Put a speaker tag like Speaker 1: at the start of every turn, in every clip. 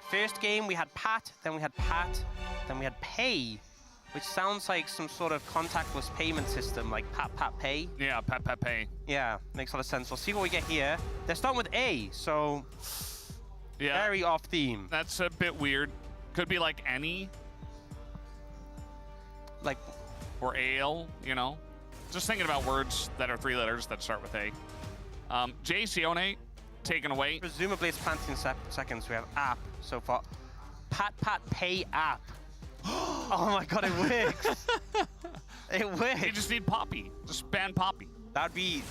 Speaker 1: First game, we had Pat, then we had Pat, then we had Pay, which sounds like some sort of contactless payment system, like Pat Pay.
Speaker 2: Yeah, Pat Pay.
Speaker 1: Yeah, makes a lot of sense. We'll see what we get here. They're starting with A, so
Speaker 2: yeah,
Speaker 1: very off theme.
Speaker 2: That's a bit weird. Could be like any.
Speaker 1: Like,
Speaker 2: or ale, you know? Just thinking about words that are 3 letters that start with A. Jay Sione, taken away.
Speaker 1: Presumably it's planting seconds. We have app so far. Pat Pay app. Oh my god, it works. It works.
Speaker 2: You just need Poppy. Just ban Poppy.
Speaker 1: That'd be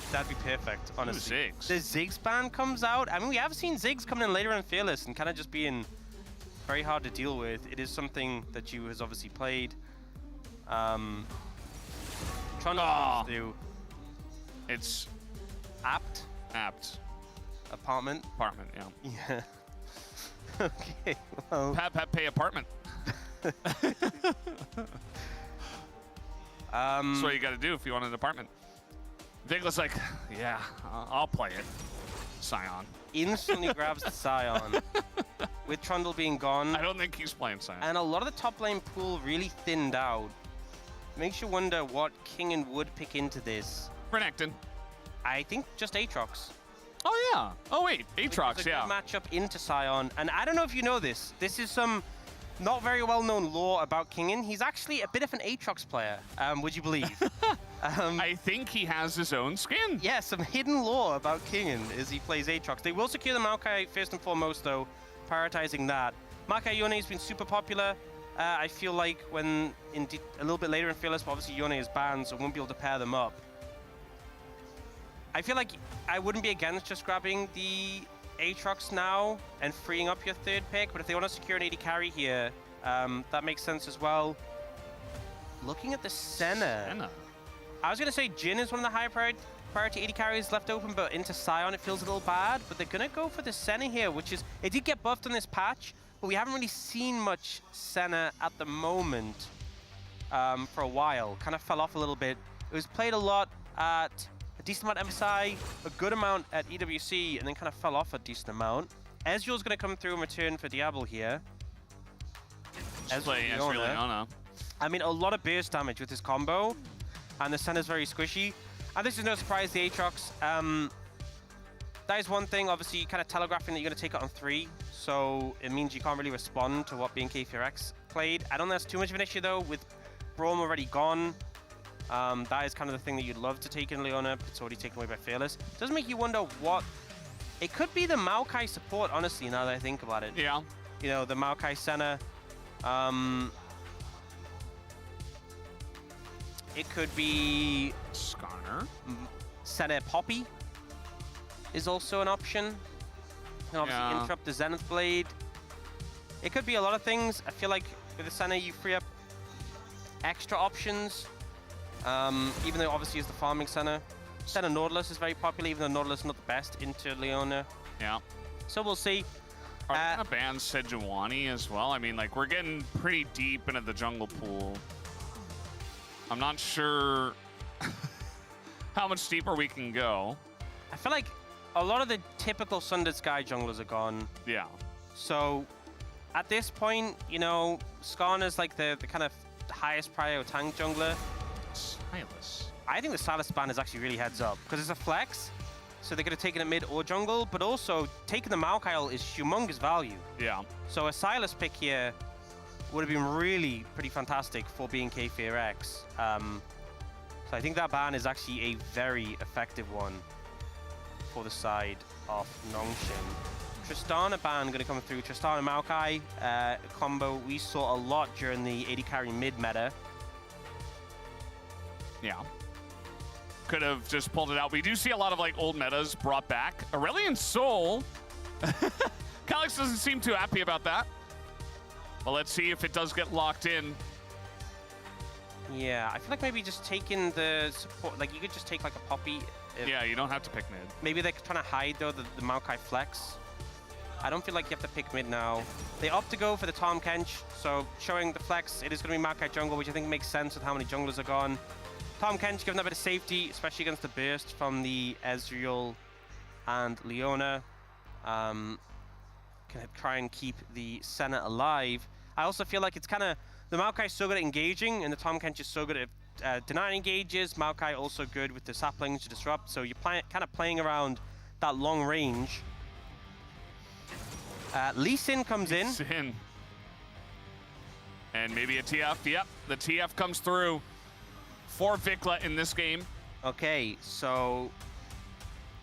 Speaker 1: perfect, honestly.
Speaker 2: Ooh, Ziggs.
Speaker 1: The Ziggs ban comes out. I mean, we have seen Ziggs coming in later in Fearless and kind of just being very hard to deal with. It is something that you has obviously played. Trying to do.
Speaker 2: It's
Speaker 1: apt. Apartment,
Speaker 2: yeah.
Speaker 1: Yeah. Okay, well.
Speaker 2: Pat Pay apartment. That's what you got to do if you want an apartment. Vigla's like, yeah, I'll play it. Scion.
Speaker 1: Instantly grabs the Scion. With Trundle being gone.
Speaker 2: I don't think he's playing Scion.
Speaker 1: And a lot of the top lane pool really thinned out. Makes you wonder what Kingen would pick into this.
Speaker 2: Renekton.
Speaker 1: I think just Aatrox.
Speaker 2: Oh, yeah. Oh, wait. Aatrox, yeah.
Speaker 1: Matchup into Scion. And I don't know if you know this. This is some not very well-known lore about Kingen. He's actually a bit of an Aatrox player, would you believe?
Speaker 2: I think he has his own skin.
Speaker 1: Yeah, some hidden lore about Kingen is he plays Aatrox. They will secure the Maokai first and foremost, though, prioritizing that. Maokai Yone has been super popular. I feel like when a little bit later in Fearless, but obviously Yone is banned, so we won't be able to pair them up. I feel like I wouldn't be against just grabbing the Aatrox now and freeing up your third pick, but if they want to secure an AD carry here, that makes sense as well. Looking at the Senna. I was going to say Jhin is one of the higher priority AD carries left open, but into Scion it feels a little bad, but they're going to go for the Senna here, which is, it did get buffed on this patch, but we haven't really seen much Senna at the moment for a while. Kind of fell off a little bit. It was played a lot at a decent amount at MSI, a good amount at EWC, and then kind of fell off a decent amount. Ezreal's going to come through in return for Diablo here.
Speaker 2: Ezreal.
Speaker 1: I mean, a lot of burst damage with this combo, and the Senna's very squishy. And this is no surprise, the Aatrox. That is one thing, obviously, kind of telegraphing that you're going to take it on 3, so it means you can't really respond to what BNK4X played. I don't think that's too much of an issue, though, with Braum already gone. That is kind of the thing that you'd love to take in Leona, but it's already taken away by Fearless. It does make you wonder what... It could be the Maokai support, honestly, now that I think about it.
Speaker 2: Yeah.
Speaker 1: You know, the Maokai Senna. It could be...
Speaker 2: Skarner.
Speaker 1: Senna Poppy is also an option. You can obviously interrupt the Zenith Blade. It could be a lot of things. I feel like with the Senna, you free up extra options. Even though obviously it's the farming Senna. Senna Nautilus is very popular, even though Nautilus is not the best into Leona.
Speaker 2: Yeah.
Speaker 1: So we'll see.
Speaker 2: Are they gonna ban Sejuani as well? I mean, like, we're getting pretty deep into the jungle pool. I'm not sure how much deeper we can go.
Speaker 1: I feel like a lot of the typical Sundered Sky junglers are gone.
Speaker 2: Yeah.
Speaker 1: So at this point, you know, Skarner's like the kind of highest prior tank jungler.
Speaker 2: Silas.
Speaker 1: I think the Silas ban is actually really heads up because it's a flex, so they could have taken it mid or jungle, but also taking the Maokai is humongous value.
Speaker 2: Yeah.
Speaker 1: So a Silas pick here would have been really pretty fantastic for BNK4X. So I think that ban is actually a very effective one for the side of Nongshim. Tristana ban going to come through. Tristana Maokai combo we saw a lot during the AD carry mid meta.
Speaker 2: Yeah. Could have just pulled it out. We do see a lot of like old metas brought back. Aurelion Sol. Calyx doesn't seem too happy about that. Well, let's see if it does get locked in.
Speaker 1: Yeah, I feel like maybe just taking the support, like you could just take like a Poppy.
Speaker 2: Yeah, you don't have to pick mid.
Speaker 1: Maybe they're trying to hide though the Maokai flex. I don't feel like you have to pick mid now. They opt to go for the Tahm Kench, so showing the flex, it is going to be Maokai jungle, which I think makes sense with how many junglers are gone. Tahm Kench giving a bit of safety, especially against the burst from the Ezreal and Leona. gonna try and keep the Senna alive. I also feel like it's kind of, the Maokai is so good at engaging, and the Tahm Kench is so good at denying engages. Maokai also good with the saplings to disrupt, so you're kind of playing around that long range. Lee Sin comes in.
Speaker 2: Sin. And maybe a TF. Yep, the TF comes through for Vikla in this game.
Speaker 1: Okay, so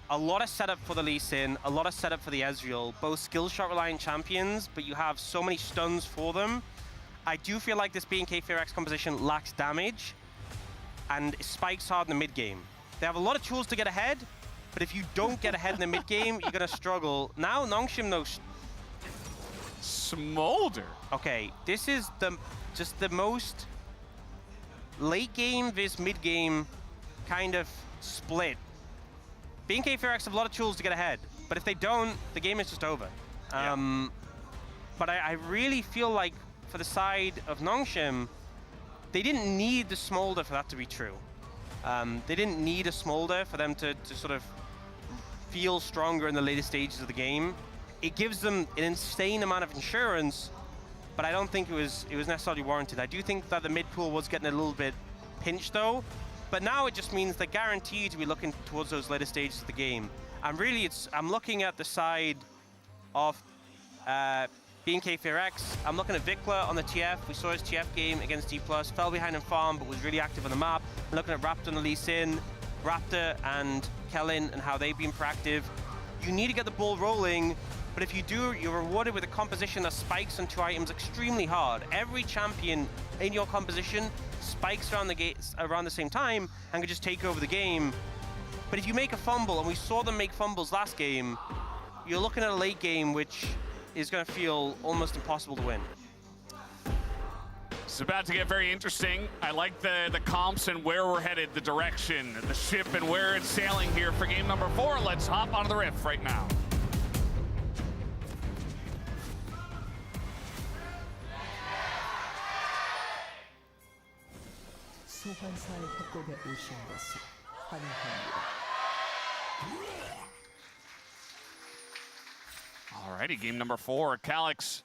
Speaker 1: a lot of setup for the Lee Sin, a lot of setup for the Ezreal, both skill shot reliant champions, but you have so many stuns for them. I do feel like this BNK FairX composition lacks damage and spikes hard in the mid game. They have a lot of tools to get ahead, but if you don't get ahead in the mid game, you're gonna struggle. Now Nongshim knows.
Speaker 2: Smolder.
Speaker 1: Okay, this is just the most late game vs mid game kind of split. BNK FairX have a lot of tools to get ahead, but if they don't, the game is just over.
Speaker 2: Yeah.
Speaker 1: But I really feel like for the side of Nongshim, they didn't need the Smolder for that to be true. They didn't need a Smolder for them to sort of feel stronger in the later stages of the game. It gives them an insane amount of insurance, but I don't think it was necessarily warranted. I do think that the mid pool was getting a little bit pinched though, but now it just means they're guaranteed to be looking towards those later stages of the game. And really, I'm looking at the side of BNK FairX. I'm looking at Vikla on the TF. We saw his TF game against D+, fell behind in farm, but was really active on the map. I'm looking at Raptor and the Lee Sin, Raptor and Kellen and how they've been proactive. You need to get the ball rolling, but if you do, you're rewarded with a composition that spikes on 2 items extremely hard. Every champion in your composition spikes around the same time and can just take over the game. But if you make a fumble, and we saw them make fumbles last game, you're looking at a late game which is going to feel almost impossible to win.
Speaker 2: It's about to get very interesting. I like the comps and where we're headed, the direction, the ship and where it's sailing here for game number 4. Let's hop onto the riff right now.
Speaker 3: 소환사의 협곡에 오신 것을 환영합니다.
Speaker 2: Alrighty, game number 4. Calyx,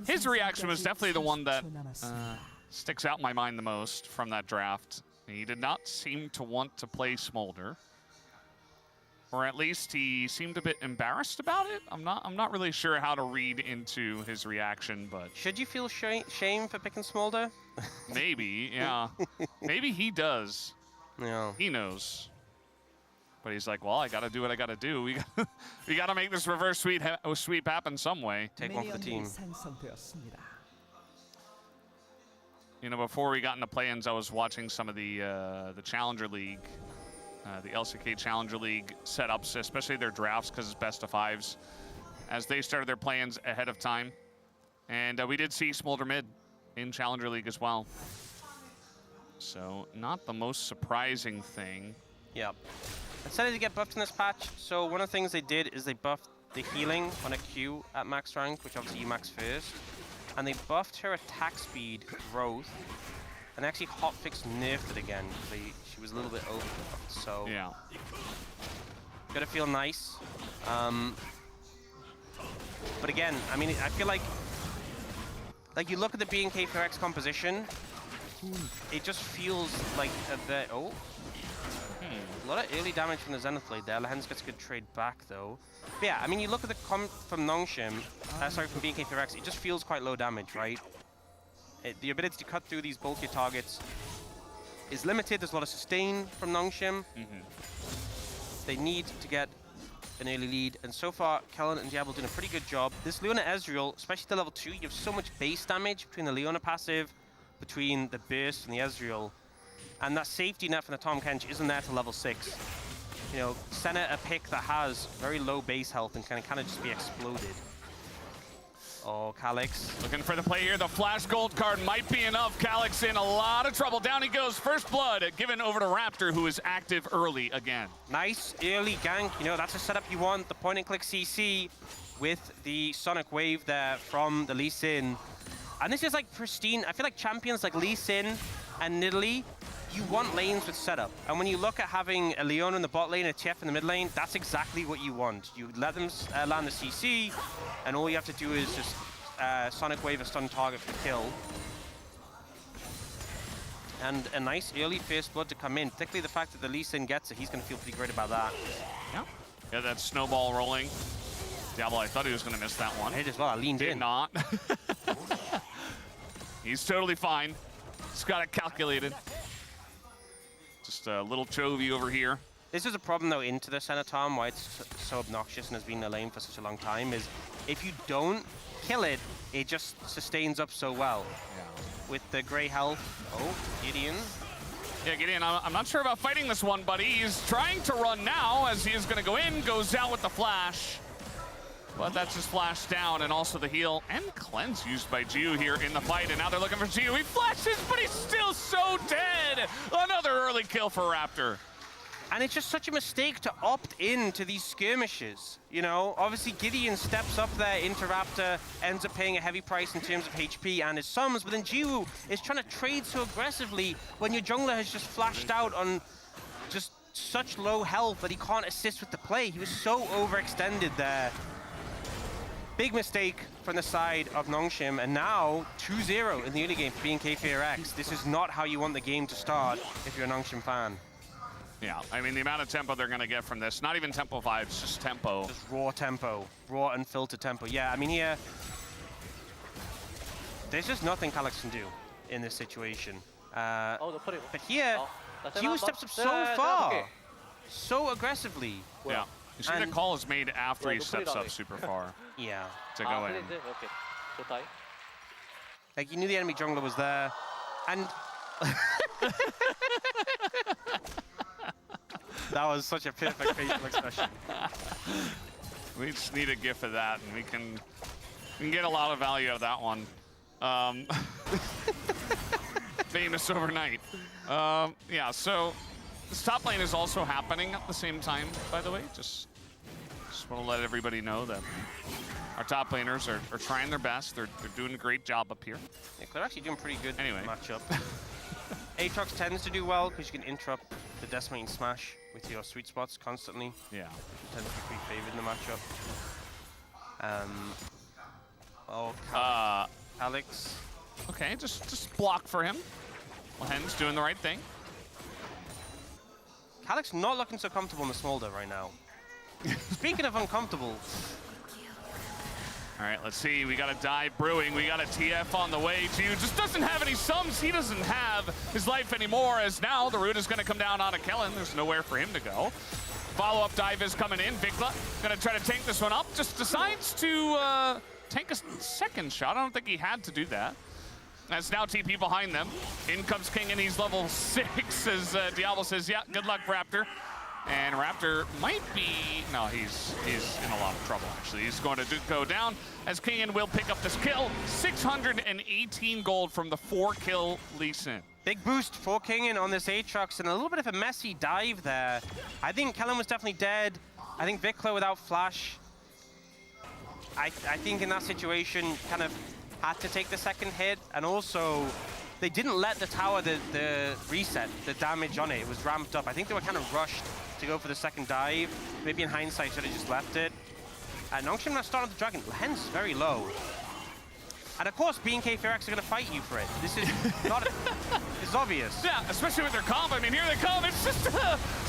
Speaker 2: his reaction was definitely the one that sticks out in my mind the most from that draft. He did not seem to want to play Smolder, or at least he seemed a bit embarrassed about it. I'm not really sure how to read into his reaction, but
Speaker 1: should you feel shame for picking Smolder?
Speaker 2: Maybe, yeah. Maybe he does.
Speaker 1: Yeah.
Speaker 2: He knows. But he's like, well, I got to do what I got to do. We got to make this reverse sweep happen some way.
Speaker 1: Take one for the team.
Speaker 2: You know, before we got into play-ins, I was watching some of the Challenger League, the LCK Challenger League setups, especially their drafts, because it's best of 5s, as they started their play-ins ahead of time. And we did see Smolder mid in Challenger League as well. So not the most surprising thing.
Speaker 1: Yep. Instead to get buffed in this patch, so one of the things they did is they buffed the healing on a Q at max rank, which obviously you max first. And they buffed her attack speed growth, and they actually hotfix nerfed it again. She was a little bit overbuffed, so
Speaker 2: yeah.
Speaker 1: Gotta feel nice. But again, I mean, I feel like you look at the BNK FairX composition, it just feels like a lot of early damage from the Zenith Blade there. Lehens gets a good trade back though. But yeah, I mean, you look at the comp from Nongshim, from BNK FairX, it just feels quite low damage, right? The ability to cut through these bulkier targets is limited. There's a lot of sustain from Nongshim. They need to get an early lead, and so far, Kellen and Diablo doing a pretty good job. This Leona Ezreal, especially to level 2, you have so much base damage between the Leona passive, between the burst and the Ezreal. And that safety net from the Tahm Kench isn't there till level 6. You know, Senna a pick that has very low base health and can kind of just be exploded. Oh, Calyx.
Speaker 2: Looking for the play here. The flash gold card might be enough. Calyx in a lot of trouble. Down he goes. First blood given over to Raptor, who is active early again.
Speaker 1: Nice early gank. You know, that's a setup you want. The point and click CC with the Sonic Wave there from the Lee Sin. And this is like pristine. I feel like champions like Lee Sin and Nidalee you want lanes with setup. And when you look at having a Leona in the bot lane, a TF in the mid lane, that's exactly what you want. You let them land the CC, and all you have to do is just Sonic Wave a stun target for kill. And a nice early first blood to come in, particularly the fact that the Lee Sin gets it, he's going to feel pretty great about that.
Speaker 2: Yeah. Yeah, that snowball rolling. Diablo, I thought he was going to miss that one.
Speaker 1: I did as well, I leaned in.
Speaker 2: Did not. He's totally fine. He's got it calculated. Just a little Chovy over here.
Speaker 1: This is a problem, though, into the center, Tom, why it's so obnoxious and has been in the lane for such a long time, is if you don't kill it, it just sustains up so well.
Speaker 2: Yeah.
Speaker 1: With the gray health. Oh, Gideon.
Speaker 2: Yeah, Gideon, I'm not sure about fighting this one, buddy. He's trying to run now as he is going to go in, goes down with the flash. But that's just flashed down, and also the heal and cleanse used by Jiu here in the fight. And now they're looking for Jiu. He flashes, but he's still so dead. Another early kill for Raptor.
Speaker 1: And it's just such a mistake to opt in to these skirmishes. You know, obviously Gideon steps up there into Raptor, ends up paying a heavy price in terms of HP and his sums, but then Jiu is trying to trade so aggressively when your jungler has just flashed out on just such low health that he can't assist with the play. He was so overextended there. Big mistake from the side of Nongshim, and now 2-0 in the early game for BNK FairX. This is not how you want the game to start if you're a Nongshim fan.
Speaker 2: Yeah, I mean, the amount of tempo they're going to get from this, not even tempo vibes, just tempo.
Speaker 1: Just raw tempo, raw unfiltered tempo. Yeah, I mean, here, there's just nothing Calyx can do in this situation. But here, Jiu steps up so far, so aggressively.
Speaker 2: Yeah, you see the call is made after he steps up super far.
Speaker 1: Yeah.
Speaker 2: To go in.
Speaker 1: Like, you knew the enemy jungler was there, and that was such a perfect facial expression.
Speaker 2: We just need a gif of that, and we can get a lot of value out of that one. Famous overnight. Yeah, so this top lane is also happening at the same time, by the way. Just want to let everybody know that our top laners are trying their best. They're doing a great job up here.
Speaker 1: Yeah, they're actually doing pretty good
Speaker 2: anyway.
Speaker 1: Matchup. Aatrox tends to do well because you can interrupt the decimating smash with your sweet spots constantly.
Speaker 2: Yeah.
Speaker 1: It tends to be pretty favored in the matchup. Alex.
Speaker 2: Okay, just block for him. Lahen's doing the right thing.
Speaker 1: Calyx not looking so comfortable in the smolder right now. Speaking of uncomfortable.
Speaker 2: All right, let's see. We got a dive brewing. We got a TF on the way. Jiu just doesn't have any sums. He doesn't have his life anymore, as now the root is going to come down on a Kellen. There's nowhere for him to go. Follow-up dive is coming in. Vikla going to try to tank this one up. Just decides to tank a second shot. I don't think he had to do that. As now TP behind them. In comes King, and he's level 6, as Diablo says, yeah, good luck, Raptor. And Raptor might be... No, he's in a lot of trouble, actually. He's going to go down, as King will pick up this kill. 618 gold from the 4-kill Lee Sin.
Speaker 1: Big boost for Kingen on this Aatrox, and a little bit of a messy dive there. I think Kellen was definitely dead. I think Vikla without flash. I think in that situation, kind of had to take the second hit, and also they didn't let the tower, the reset, the damage on it. It was ramped up. I think they were kind of rushed to go for the second dive. Maybe in hindsight, should have just left it. Nongshim now started the dragon. Lahen's very low. And of course, BNK FairX are going to fight you for it. This is not, it's obvious.
Speaker 2: Yeah, especially with their comp. I mean, here they come. It's just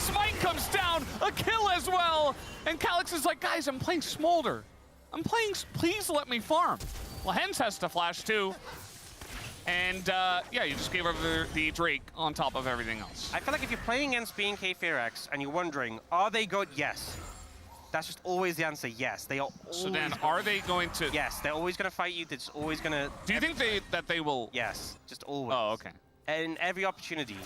Speaker 2: Smite comes down, a kill as well. And Calyx is like, guys, I'm playing Smolder. I'm playing, please let me farm. Lahen's has to flash too. And yeah, you just gave over the Drake on top of everything else.
Speaker 1: I feel like if you're playing against BNK FairX and you're wondering, are they good? Yes. That's just always the answer, yes. They are always
Speaker 2: So then, are they going to...
Speaker 1: Yes, they're always going to fight you. It's always going to...
Speaker 2: Do you think that they will...
Speaker 1: Yes, just always.
Speaker 2: Oh, okay.
Speaker 1: And every opportunity.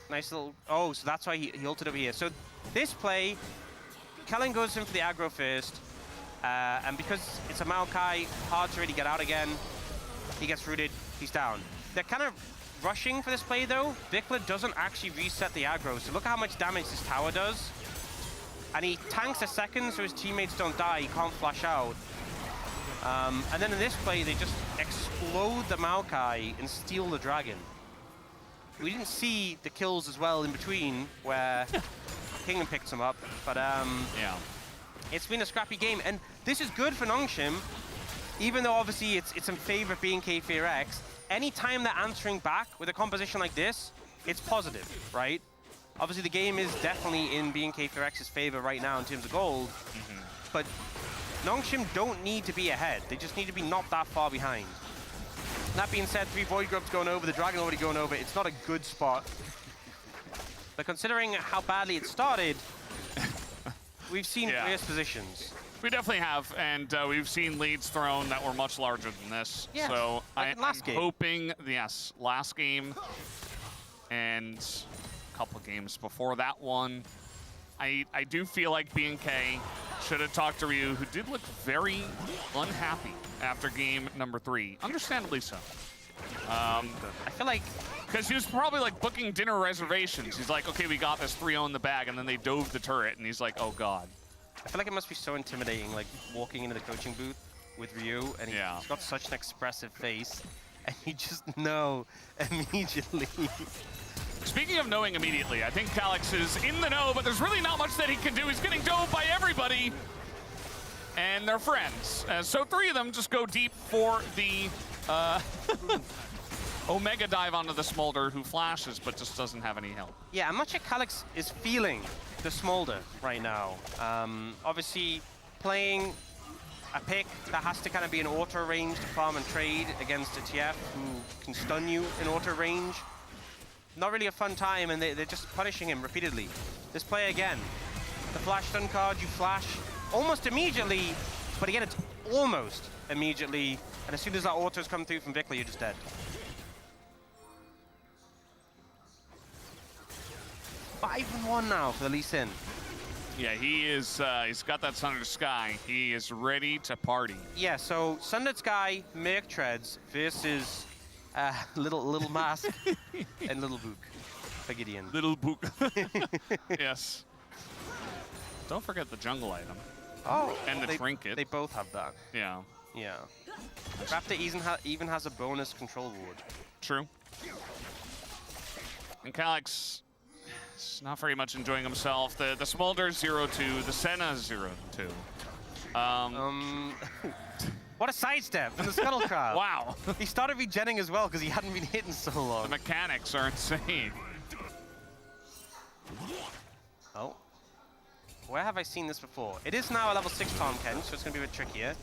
Speaker 1: Nice little... Oh, so that's why he ulted over here. So this play, Kellen goes in for the aggro first. And because it's a Maokai, hard to really get out again. He gets rooted, he's down. They're kind of rushing for this play though. Vikla doesn't actually reset the aggro, so look at how much damage this tower does. And he tanks a second so his teammates don't die, he can't flash out. And then in this play, they just explode the Maokai and steal the dragon. We didn't see the kills as well in between, where King picks them up, but
Speaker 2: yeah,
Speaker 1: it's been a scrappy game, and this is good for Nongshim, even though obviously it's in favor of BNK FairX. Anytime they're answering back with a composition like this, it's positive, right? Obviously, the game is definitely in BNK FairX's favor right now in terms of gold, but Nongshim don't need to be ahead. They just need to be not that far behind. That being said, 3 Void Grubs going over, the Dragon already going over. It's not a good spot. But considering how badly it started, we've seen worse positions.
Speaker 2: We definitely have, and we've seen leads thrown that were much larger than this.
Speaker 1: Yes,
Speaker 2: so
Speaker 1: like
Speaker 2: I'm
Speaker 1: last game.
Speaker 2: hoping, yes, last game and a couple games before that one. I do feel like BNK should have talked to Ryu, who did look very unhappy after game number 3. Understandably so.
Speaker 1: I feel like...
Speaker 2: Because he was probably like booking dinner reservations. He's like, okay, we got this 3-0 in the bag, and then they dove the turret, and he's like, oh god.
Speaker 1: I feel like it must be so intimidating, like walking into the coaching booth with Ryu, and he's got such an expressive face, and you just know immediately.
Speaker 2: Speaking of knowing immediately, I think Calyx is in the know, but there's really not much that he can do. He's getting dove by everybody, and they're friends. So 3 of them just go deep for the Omega dive onto the Smolder, who flashes, but just doesn't have any help.
Speaker 1: Yeah, I'm not sure Calyx is feeling the Smolder right now. Obviously, playing a pick that has to kind of be an auto range to farm and trade against a TF who can stun you in auto range. Not really a fun time, and they're just punishing him repeatedly. This play again. The flash stun card, you flash almost immediately, but again, it's almost immediately. And as soon as that autos come through from Vikla, you're just dead. 5-1 now for the Lee Sin.
Speaker 2: Yeah, he is, he's got that Sundered Sky. He is ready to party.
Speaker 1: Yeah, so Sundered Sky, Merc Treads versus Little Mask and Little Book for Gideon.
Speaker 2: Little Book. Yes. Don't forget the jungle item.
Speaker 1: Oh,
Speaker 2: and the trinket.
Speaker 1: They both have that.
Speaker 2: Yeah.
Speaker 1: Yeah. Raptor even has a bonus control ward.
Speaker 2: True. And Calyx is not very much enjoying himself. The Smolder 0-2, the Senna 0-2.
Speaker 1: What a sidestep from the Scuttle Crab.
Speaker 2: Wow.
Speaker 1: He started regenning as well because he hadn't been hitting so long.
Speaker 2: The mechanics are insane.
Speaker 1: Oh. Where have I seen this before? It is now a level 6 Tom Ken, so it's going to be a bit trickier.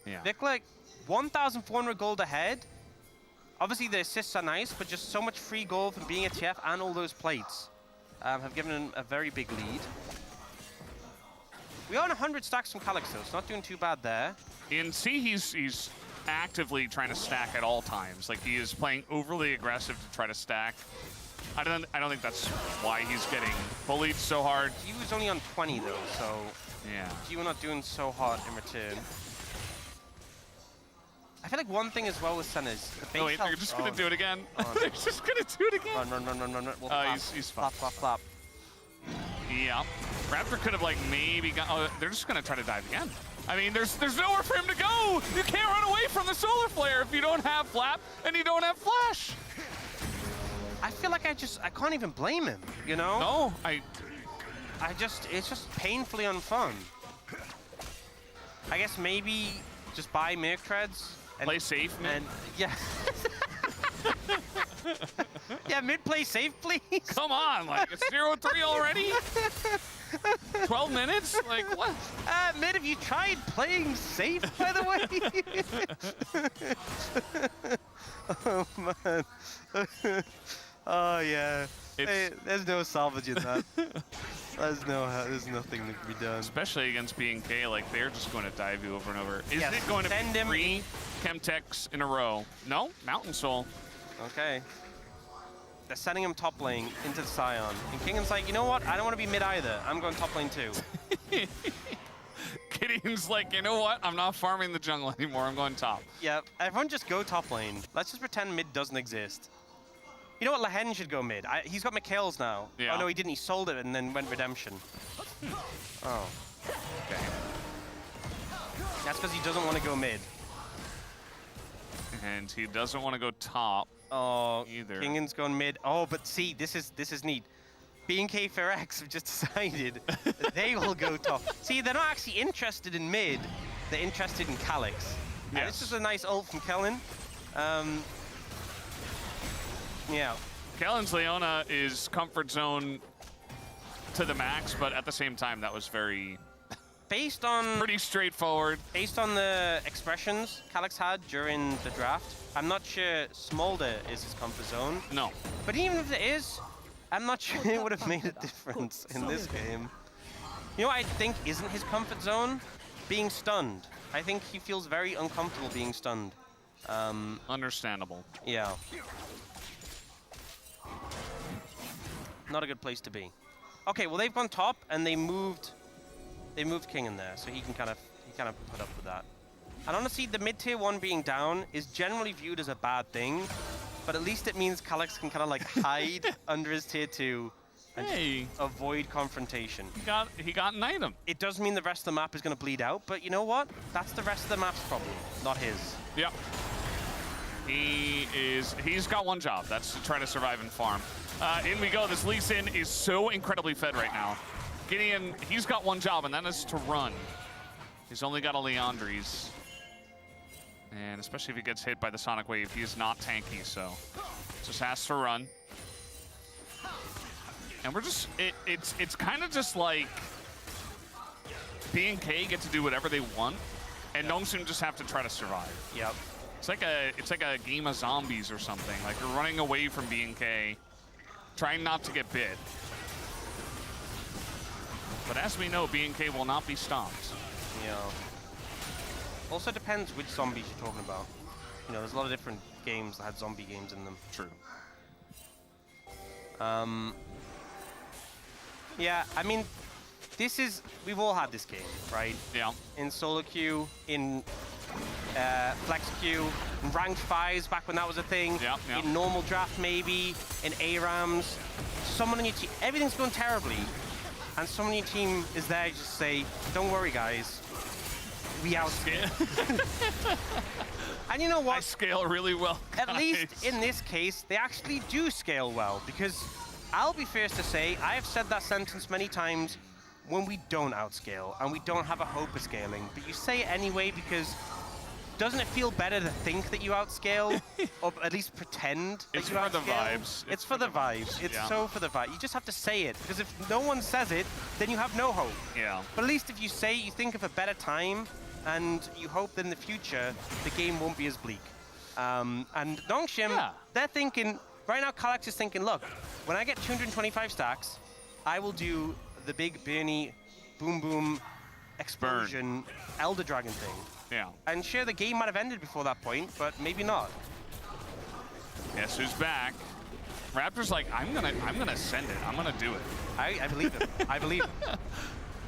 Speaker 2: Yeah.
Speaker 1: Vikla, 1,400 gold ahead. Obviously, the assists are nice, but just so much free gold from being a TF and all those plates have given him a very big lead. We own 100 stacks from Calyx, though. It's not doing too bad there.
Speaker 2: In C, he's actively trying to stack at all times. Like, he is playing overly aggressive to try to stack. I don't think that's why he's getting bullied so hard.
Speaker 1: He was only on 20, though, so
Speaker 2: yeah,
Speaker 1: you were not doing so hard in return. I feel like one thing as well with Sen is the base
Speaker 2: wait,
Speaker 1: health.
Speaker 2: they're just gonna do it again.
Speaker 1: Oh,
Speaker 2: They're just gonna do it again.
Speaker 1: Run. We'll
Speaker 2: He's fine.
Speaker 1: Flap.
Speaker 2: Yeah. Raptor could have like maybe got. Oh, they're just gonna try to dive again. I mean, there's nowhere for him to go. You can't run away from the solar flare if you don't have flap and you don't have flash.
Speaker 1: I feel like I can't even blame him. You know?
Speaker 2: No,
Speaker 1: it's just painfully unfun. I guess maybe just buy Merc Treads. And,
Speaker 2: play safe, man.
Speaker 1: And yeah. Yeah, mid play safe, please.
Speaker 2: Come on, like it's 0-3 already? 12 minutes? Like what?
Speaker 1: Mid, have you tried playing safe, by the way? Oh man. Oh yeah. Hey, there's no salvaging that. There's nothing that can be done.
Speaker 2: Especially against BNK, like they're just going to dive you over and over. Is
Speaker 1: yes,
Speaker 2: it going to be 3 Chemtechs in a row? No, Mountain Soul.
Speaker 1: Okay. They're sending him top lane into the Scion. And Kingan's like, you know what? I don't want to be mid either. I'm going top lane too.
Speaker 2: Gideon's like, you know what? I'm not farming the jungle anymore. I'm going top.
Speaker 1: Yeah, everyone just go top lane. Let's just pretend mid doesn't exist. You know what? Lehen should go mid. He's got Mikhail's now.
Speaker 2: Yeah.
Speaker 1: Oh no, he didn't. He sold it and then went redemption. Oh.
Speaker 2: Okay.
Speaker 1: That's because he doesn't want to go mid.
Speaker 2: And he doesn't want to go top.
Speaker 1: Oh,
Speaker 2: either.
Speaker 1: Kingan's going mid. Oh, but see, this is neat. B&K FairX have just decided that they will go top. See, they're not actually interested in mid. They're interested in Calyx. And
Speaker 2: Yes.
Speaker 1: this is a nice ult from Kellen. Yeah.
Speaker 2: Kellen's Leona is comfort zone to the max, but at the same time, that was very
Speaker 1: Based on
Speaker 2: pretty straightforward.
Speaker 1: based on the expressions Calyx had during the draft, I'm not sure Smolder is his comfort zone.
Speaker 2: No.
Speaker 1: But even if it is, I'm not sure it would have made a difference in this game. You know what I think isn't his comfort zone? Being stunned. I think he feels very uncomfortable being stunned.
Speaker 2: Understandable.
Speaker 1: Yeah. Not a good place to be. Okay, well they've gone top and they moved King in there, so he kind of put up with that. And honestly, the mid-tier 1 being down is generally viewed as a bad thing, but at least it means Calyx can kind of like hide under his tier 2 and
Speaker 2: Hey.
Speaker 1: avoid confrontation.
Speaker 2: He got an item.
Speaker 1: It does mean the rest of the map is going to bleed out, but you know what? That's the rest of the map's problem, not his.
Speaker 2: Yep. He's got one job. That's to try to survive and farm. In we go. This Lee Sin is so incredibly fed right now. Gideon, he's got one job, and that is to run. He's only got a Leandries. And especially if he gets hit by the Sonic Wave, he is not tanky, so just has to run. And we're just, it's kind of just like B&K get to do whatever they want, and Nongsun just have to try to survive.
Speaker 1: Yep.
Speaker 2: It's like a game of zombies or something. Like you're running away from B&K, trying not to get bit. But as we know, B&K will not be stopped.
Speaker 1: Yeah. Also depends which zombies you're talking about. You know, there's a lot of different games that had zombie games in them.
Speaker 2: True.
Speaker 1: Yeah, I mean, we've all had this game, right?
Speaker 2: Yeah.
Speaker 1: In solo queue, in flex queue, in ranked 5s back when that was a thing,
Speaker 2: Yeah, yeah.
Speaker 1: in normal draft maybe, in ARAMs. Someone on your team, everything's going terribly, and someone on your team is there to just say, don't worry guys, we outscale. And you know
Speaker 2: I
Speaker 1: what?
Speaker 2: scale really well,
Speaker 1: At
Speaker 2: guys.
Speaker 1: least in this case, they actually do scale well, because I'll be first to say, I have said that sentence many times when we don't outscale and we don't have a hope of scaling, but you say it anyway because doesn't it feel better to think that you outscale or at least pretend that
Speaker 2: It's
Speaker 1: you
Speaker 2: for the
Speaker 1: outscale?
Speaker 2: vibes.
Speaker 1: It's for the vibes. It's
Speaker 2: Yeah.
Speaker 1: so for the vibe. You just have to say it, because if no one says it, then you have no hope.
Speaker 2: Yeah.
Speaker 1: But at least if you say you think of a better time and you hope that in the future the game won't be as bleak. And Nongshim,
Speaker 2: Yeah.
Speaker 1: they're thinking, right now Calyx is thinking, look, when I get 225 stacks, I will do the big Bernie boom boom explosion Elder Dragon thing.
Speaker 2: Yeah.
Speaker 1: And sure, the game might have ended before that point, but maybe not.
Speaker 2: Guess who's back? Raptor's like, I'm gonna send it. I'm gonna do it.
Speaker 1: I believe him. I believe him.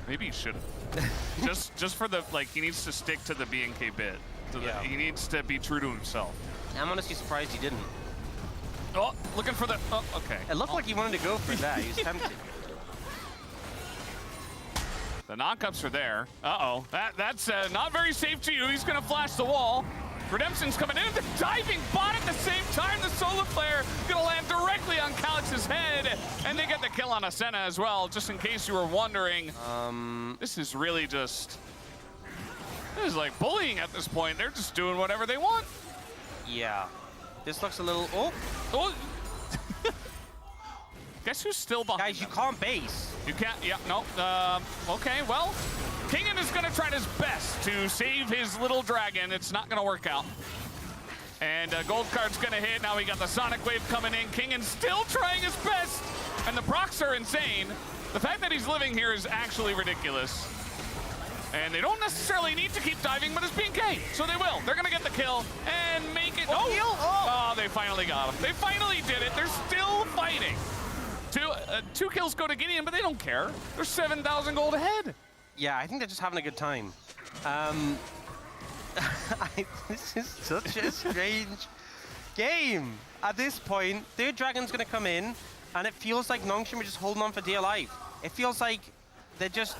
Speaker 2: Maybe he should have. just for the, like, he needs to stick to the B&K bit.
Speaker 1: Yeah.
Speaker 2: He needs to be true to himself.
Speaker 1: I'm honestly surprised he didn't.
Speaker 2: Oh, looking for the, oh, okay.
Speaker 1: It looked like he wanted to go for that. He was tempted.
Speaker 2: The knockups are there. Uh-oh. That's not very safe to you. He's going to flash the wall. Redemption's coming in. The diving bot at the same time. The solar flare going to land directly on Calyx's head. And they get the kill on Asena as well, just in case you were wondering. This is really just... This is like bullying at this point. They're just doing whatever they want.
Speaker 1: Yeah. This looks a little... Oh!
Speaker 2: Oh. Guess who's still behind
Speaker 1: Guys, you
Speaker 2: them?
Speaker 1: can't base.
Speaker 2: You can't, yeah, no. Okay, well, Kingan is going to try his best to save his little dragon. It's not going to work out. And gold card's going to hit. Now we got the Sonic Wave coming in. Kingan still trying his best. And the procs are insane. The fact that he's living here is actually ridiculous. And they don't necessarily need to keep diving, but it's B&K, so they will. They're going to get the kill and make it. Oh, they finally got him. They finally did it. They're still fighting. Two kills go to Gideon, but they don't care. They're 7,000 gold ahead.
Speaker 1: Yeah, I think they're just having a good time. This is such a strange game. At this point, their dragon's going to come in, and it feels like Nongshim are just holding on for dear life. It feels like they're just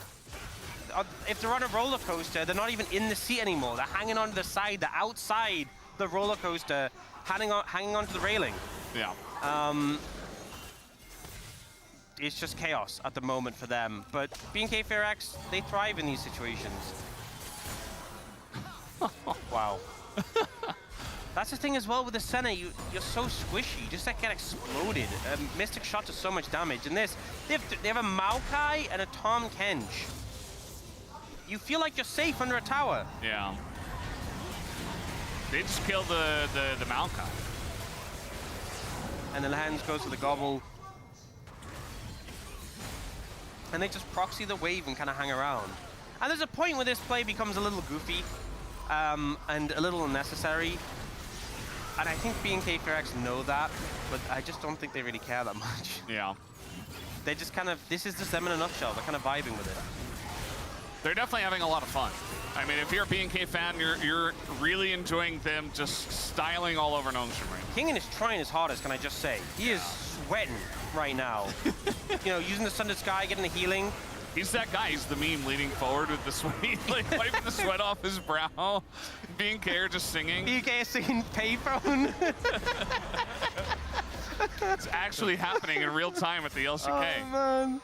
Speaker 1: if they're on a roller coaster, they're not even in the seat anymore. They're hanging onto the side. They're outside the roller coaster, hanging onto the railing.
Speaker 2: Yeah.
Speaker 1: It's just chaos at the moment for them. But B&K FairX, they thrive in these situations. Wow. That's the thing as well with the Senna, you're so squishy, you just like get exploded. Mystic Shot does so much damage. And this, they have a Maokai and a Tom Kench. You feel like you're safe under a tower.
Speaker 2: Yeah. They just killed the Maokai.
Speaker 1: And then Hands goes for the gobble. And they just proxy the wave and kind of hang around. And there's a point where this play becomes a little goofy and a little unnecessary. And I think B&K FairX know that, but I just don't think they really care that much.
Speaker 2: Yeah.
Speaker 1: They just kind of, this is just them in a nutshell. They're kind of vibing with it.
Speaker 2: They're definitely having a lot of fun. I mean, if you're a B&K fan, you're really enjoying them just styling all over Nongshim right now.
Speaker 1: Kingen is trying his hardest, can I just say. He is sweating right now. You know, using the Sundered Sky, getting the healing.
Speaker 2: He's that guy. He's the meme leaning forward with the sweat, like wiping the sweat off his brow. B&K just singing.
Speaker 1: B&K is singing Payphone.
Speaker 2: It's actually happening in real time at the LCK.
Speaker 1: Oh, man.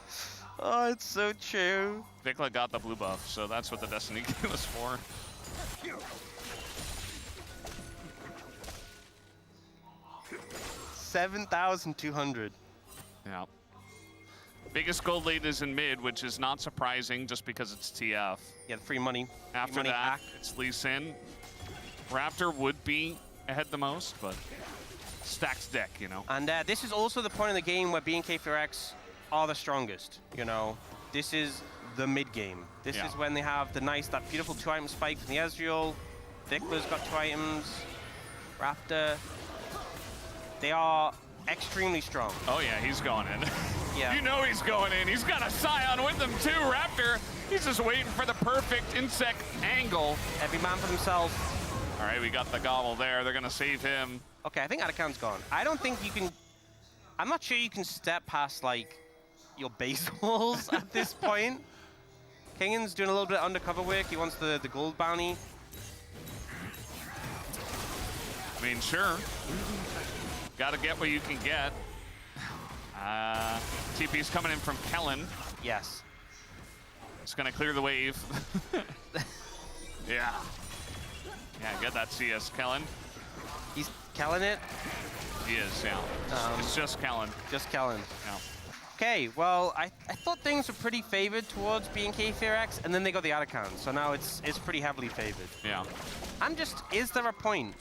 Speaker 1: Oh, it's so true.
Speaker 2: Vikla got the blue buff, so that's what the Destiny game was for.
Speaker 1: $7,200.
Speaker 2: Yeah. Biggest gold lead is in mid, which is not surprising just because it's TF.
Speaker 1: Yeah, the free money.
Speaker 2: After
Speaker 1: money
Speaker 2: that,
Speaker 1: hack.
Speaker 2: it's Lee Sin. Raptor would be ahead the most, but stacked deck, you know.
Speaker 1: And this is also the point in the game where B&K FairX are the strongest, you know. This is the mid game. This is when they have that beautiful 2-item spike from the Ezreal. Vikla's got 2 items. Raptor. They are extremely strong.
Speaker 2: Oh yeah, he's going in.
Speaker 1: Yeah.
Speaker 2: You know he's going in. He's got a Scion with him too, Raptor. He's just waiting for the perfect insect angle.
Speaker 1: Every man for himself.
Speaker 2: All right, we got the gobble there. They're gonna save him.
Speaker 1: Okay, I think Atakan's gone. I don't think you can... I'm not sure you can step past, like, your base walls at this point. Kingen's doing a little bit of undercover work. He wants the gold bounty.
Speaker 2: I mean, sure. Gotta get what you can get. TP's coming in from Kellen.
Speaker 1: Yes.
Speaker 2: It's gonna clear the wave. Yeah. Yeah, get that CS, Kellen.
Speaker 1: He's Kellen it.
Speaker 2: He is, yeah. It's just Kellen.
Speaker 1: Just Kellen.
Speaker 2: Yeah.
Speaker 1: Okay, well, I thought things were pretty favored towards B&K FairX, and then they got the Atakan, so now it's pretty heavily favored.
Speaker 2: Yeah.
Speaker 1: Is there a point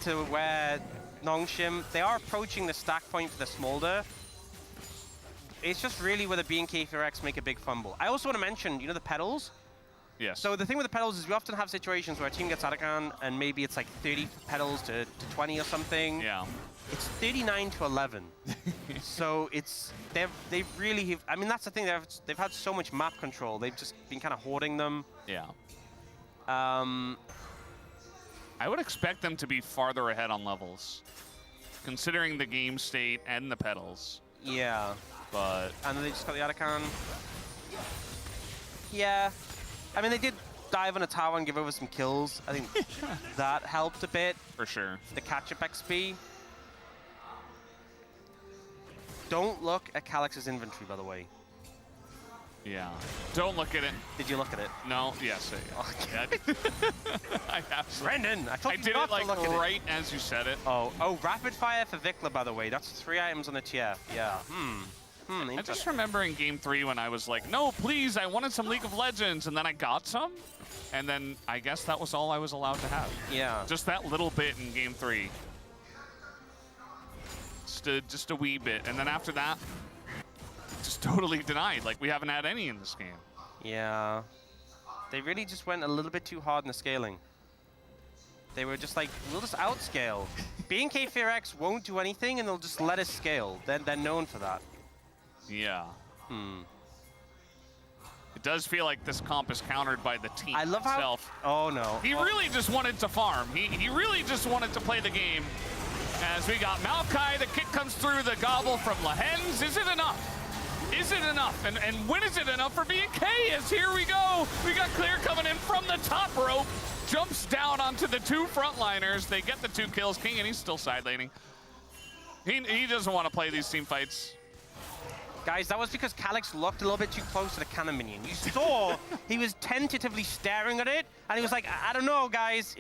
Speaker 1: to where Nongshim, they are approaching the stack point for the Smolder? It's just really where the B&K FairX make a big fumble. I also want to mention, you know, the pedals?
Speaker 2: Yes.
Speaker 1: So the thing with the pedals is we often have situations where a team gets Atakan and maybe it's like 30 pedals to 20 or something.
Speaker 2: Yeah.
Speaker 1: It's 39 to 11. So they've really, I mean, that's the thing, they've had so much map control. They've just been kind of hoarding them.
Speaker 2: Yeah. I would expect them to be farther ahead on levels, considering the game state and the pedals.
Speaker 1: Yeah.
Speaker 2: But...
Speaker 1: And then they just got the Atakan. Yeah. I mean, they did dive on a tower and give over some kills. I think that helped a bit.
Speaker 2: For sure.
Speaker 1: The catch-up XP. Don't look at Calix's inventory, by the way.
Speaker 2: Yeah. Don't look at it.
Speaker 1: Did you look at it?
Speaker 2: No. Yes. Yeah. I absolutely.
Speaker 1: Brendan,
Speaker 2: I did it like right as you said it.
Speaker 1: Oh, rapid fire for Vikla, by the way. That's 3 items on the TF. Yeah.
Speaker 2: I just remember in Game 3 when I was like, no, please, I wanted some League of Legends, and then I got some, and then I guess that was all I was allowed to have.
Speaker 1: Yeah.
Speaker 2: Just that little bit in Game 3. Just a wee bit, and then after that, just totally denied. Like, we haven't had any in this game.
Speaker 1: Yeah. They really just went a little bit too hard in the scaling. They were just like, we'll just outscale. B&K FairX won't do anything, and they'll just let us scale. They're known for that.
Speaker 2: Yeah. It does feel like this comp is countered by the team itself.
Speaker 1: Oh, no.
Speaker 2: He really just wanted to farm. He really just wanted to play the game. As we got Maokai, the kick comes through, the gobble from Lahens. Is it enough? is it enough? And when is it enough for BK? As here we go. We got Clear coming in from the top rope. Jumps down onto the two frontliners. They get the 2 kills. King, and he's still side laning. He doesn't want to play these team fights.
Speaker 1: Guys, that was because Calyx looked a little bit too close to the cannon minion. You saw he was tentatively staring at it, and he was like, I don't know, guys.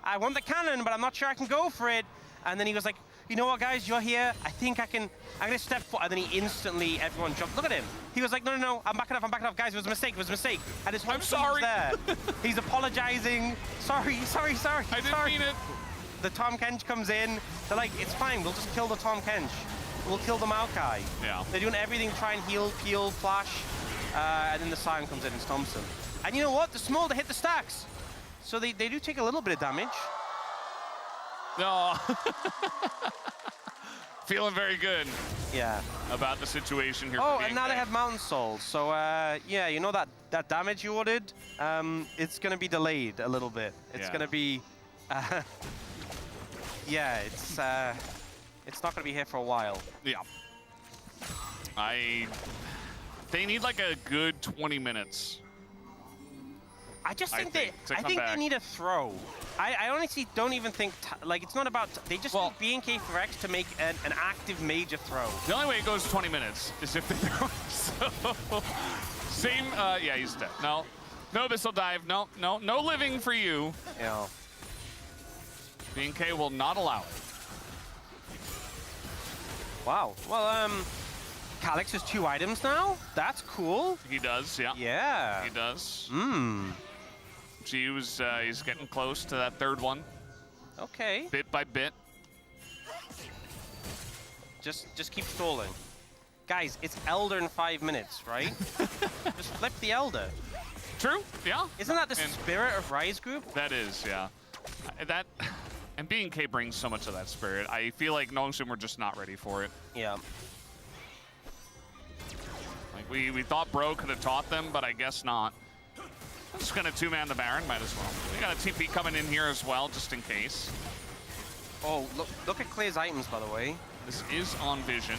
Speaker 1: I want the cannon, but I'm not sure I can go for it. And then he was like, you know what, guys, you're here. I think I'm going to step forward. And then he instantly, everyone jumped. Look at him. He was like, no, I'm backing off. Guys, it was a mistake. And his whole
Speaker 2: I'm sorry.
Speaker 1: there. He's apologizing. Sorry.
Speaker 2: I didn't mean it.
Speaker 1: The Tom Kench comes in. They're like, it's fine. We'll just kill the Tom Kench. We'll kill the Maokai.
Speaker 2: Yeah.
Speaker 1: They're doing everything to try and heal, peel, flash. And then the Sion comes in and stomps him. And you know what? The Smolder hit the stacks. So they do take a little bit of damage.
Speaker 2: No. Feeling very good.
Speaker 1: Yeah.
Speaker 2: About the situation here.
Speaker 1: Oh, and now they have Mountain Soul. So, yeah, you know that damage you ordered? It's going to be delayed a little bit. It's going to be... yeah, it's not going to be here for a while.
Speaker 2: Yeah. They need like a good 20 minutes.
Speaker 1: I just think
Speaker 2: they
Speaker 1: need a throw. I honestly don't even think, like, it's not about, they just need BNK for X to make an active major throw.
Speaker 2: The only way it goes 20 minutes is if they throw it. So, same, yeah, he's dead. No missile dive, no living for you.
Speaker 1: Yeah.
Speaker 2: BNK will not allow it.
Speaker 1: Wow, well, Calyx has 2 items now? That's cool.
Speaker 2: He does, yeah.
Speaker 1: Yeah.
Speaker 2: He does. He's getting close to that 3rd one.
Speaker 1: Okay.
Speaker 2: Bit by bit.
Speaker 1: Just keep stalling. Guys, it's Elder in 5 minutes, right? Just flip the Elder.
Speaker 2: True, yeah.
Speaker 1: Isn't that the spirit of Rise Group?
Speaker 2: That is, yeah. And BNK brings so much of that spirit. I feel like Nongshim were just not ready for it.
Speaker 1: Yeah.
Speaker 2: Like we thought Bro could have taught them, but I guess not. I'm just gonna 2-man the Baron, might as well. We got a TP coming in here as well, just in case.
Speaker 1: Oh, look at Clear's items, by the way.
Speaker 2: This is on Vision.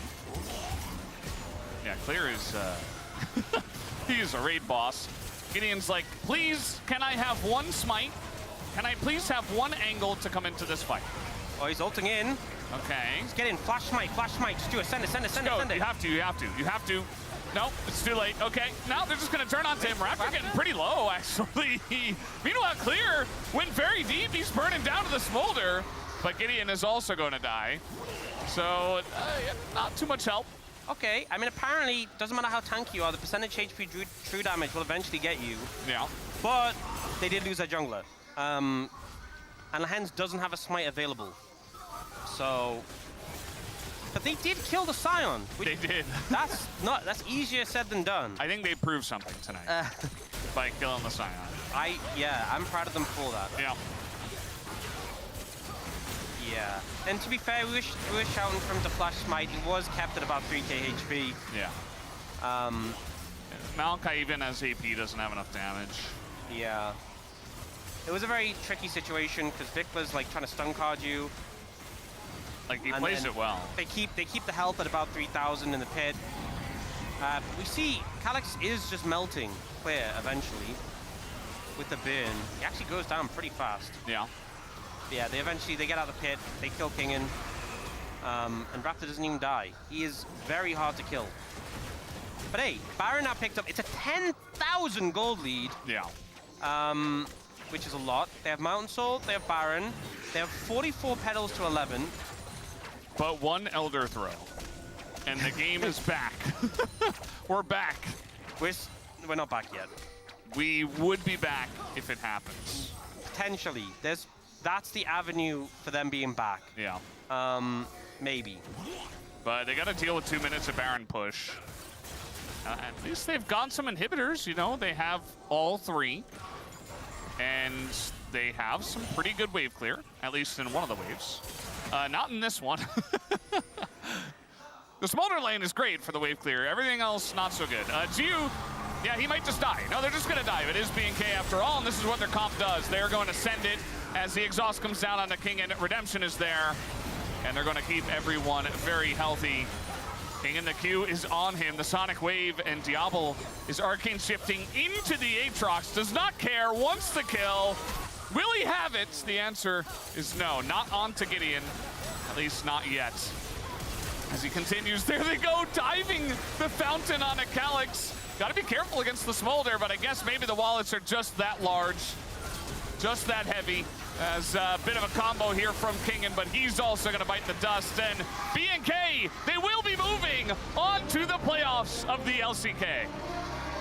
Speaker 2: Yeah, Clear is, he is a raid boss. Gideon's like, please, can I have 1 smite? Can I please have 1 angle to come into this fight?
Speaker 1: Oh, he's ulting in.
Speaker 2: Okay.
Speaker 1: Let's get in. Flash smite. Just do it. Send it.
Speaker 2: You have to. Nope, it's too late. Okay, now they're just gonna turn onto him. Raptor getting pretty low, actually. Meanwhile, Clear went very deep. He's burning down to the Smolder, but Gideon is also gonna die. So, not too much help.
Speaker 1: Okay, I mean, apparently, doesn't matter how tanky you are, the percentage HP true damage will eventually get you.
Speaker 2: Yeah.
Speaker 1: But they did lose their jungler. And Lahens doesn't have a smite available. So... But they did kill the Sion.
Speaker 2: They did.
Speaker 1: That's easier said than done.
Speaker 2: I think they proved something tonight by killing the Sion.
Speaker 1: I'm proud of them for that.
Speaker 2: Yeah.
Speaker 1: Yeah. And to be fair, we were shouting from the flash smite. It was kept at about 3k HP.
Speaker 2: Yeah. Maokai, even as AP, doesn't have enough damage.
Speaker 1: Yeah. It was a very tricky situation because Vic was like trying to stun card you.
Speaker 2: Like, he plays it well.
Speaker 1: They keep the health at about 3,000 in the pit. We see Calyx is just melting Clear eventually with the burn. He actually goes down pretty fast.
Speaker 2: Yeah.
Speaker 1: Yeah, they get out of the pit, they kill Kingen, and Raptor doesn't even die. He is very hard to kill. But hey, Baron now picked up, it's a 10,000 gold lead.
Speaker 2: Yeah.
Speaker 1: Which is a lot. They have Mountain Soul, they have Baron, they have 44 petals to 11.
Speaker 2: But 1 Elder throw, and the game is back. We're back.
Speaker 1: We're not back yet.
Speaker 2: We would be back if it happens.
Speaker 1: Potentially. That's the avenue for them being back.
Speaker 2: Yeah.
Speaker 1: Maybe.
Speaker 2: But they got to deal with 2 minutes of Baron push. At least they've got some inhibitors, you know. They have all 3. And they have some pretty good wave clear, at least in one of the waves. Not in this one. The Smolder lane is great for the wave clear. Everything else, not so good. Jiu, yeah, he might just die. No, they're just going to dive. It is BNK after all, and this is what their comp does. They're going to send it as the exhaust comes down on the King, and Redemption is there. And they're going to keep everyone very healthy. King in the queue is on him. The Sonic Wave, and Diablo is arcane shifting into the Aatrox. Does not care, wants the kill. Will he have it? The answer is no, not on to Gideon. At least not yet. As he continues, there they go, diving the fountain on a Calyx. Gotta be careful against the Smolder, but I guess maybe the wallets are just that large, just that heavy. As a bit of a combo here from Kingen, but he's also gonna bite the dust. And BNK, they will be moving on to the playoffs of the LCK.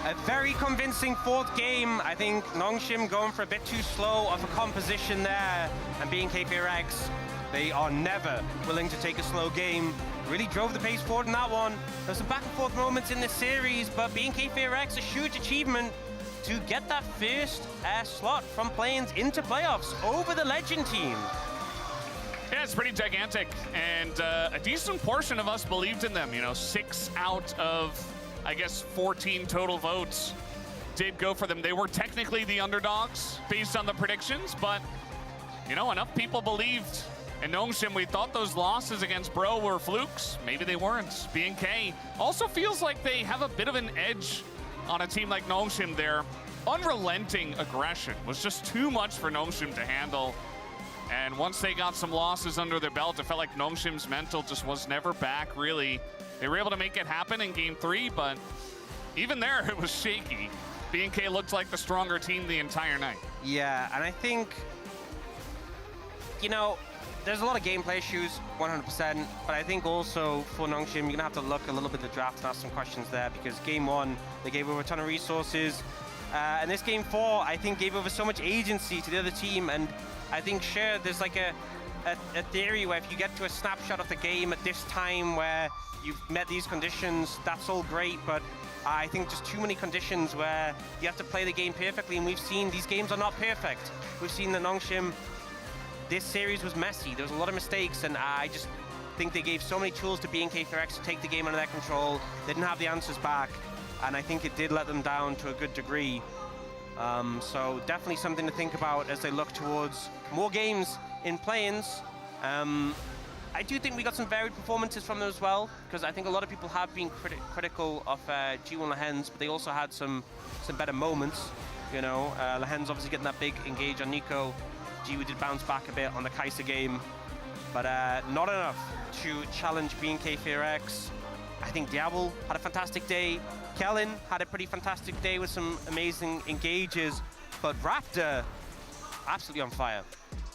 Speaker 1: A very convincing fourth game. I think Nongshim going for a bit too slow of a composition there. And BNK VRX, they are never willing to take a slow game. Really drove the pace forward in that one. There's some back and forth moments in this series, but BNK VRX, a huge achievement to get that first slot from play-ins into playoffs over the Legend team.
Speaker 2: Yeah, it's pretty gigantic, and a decent portion of us believed in them. You know, 6 out of, I guess, 14 total votes did go for them. They were technically the underdogs based on the predictions, but, you know, enough people believed. And Nongshim, we thought those losses against Bro were flukes. Maybe they weren't. BNK also feels like they have a bit of an edge on a team like Nongshim. Their unrelenting aggression was just too much for Nongshim to handle. And once they got some losses under their belt, it felt like Nongshim's mental just was never back, really. They were able to make it happen in Game 3, but even there, it was shaky. BNK looked like the stronger team the entire night.
Speaker 1: Yeah, and I think, you know, there's a lot of gameplay issues, 100%, but I think also for Nongshim, you're gonna have to look a little bit at the draft and ask some questions there, because Game 1, they gave over a ton of resources, and this Game 4, I think, gave over so much agency to the other team, and I think, sure, there's like a theory where if you get to a snapshot of the game at this time where you've met these conditions, that's all great, but I think just too many conditions where you have to play the game perfectly, and we've seen these games are not perfect. We've seen the Nongshim, this series was messy. There was a lot of mistakes, and I just think they gave so many tools to BNK VRX to take the game under their control. They didn't have the answers back, and I think it did let them down to a good degree. So definitely something to think about as they look towards more games in play-ins. I do think we got some varied performances from them as well, because I think a lot of people have been critical of G1 Lehens, but they also had some better moments. You know, Lehens obviously getting that big engage on Nico. G1 did bounce back a bit on the Kai'Sa game, but not enough to challenge BNK VRX. I think Diablo had a fantastic day. Kellen had a pretty fantastic day with some amazing engages, but Raptor, absolutely on fire.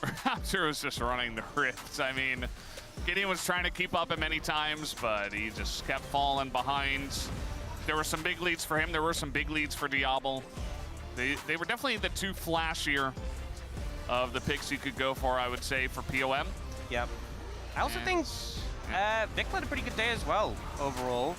Speaker 2: Raptor was just running the rifts. I mean, Gideon was trying to keep up at many times, but he just kept falling behind. There were some big leads for him. There were some big leads for Diablo. They were definitely the two flashier of the picks you could go for, I would say, for POM.
Speaker 1: Yep. I also think Vic had a pretty good day as well, overall.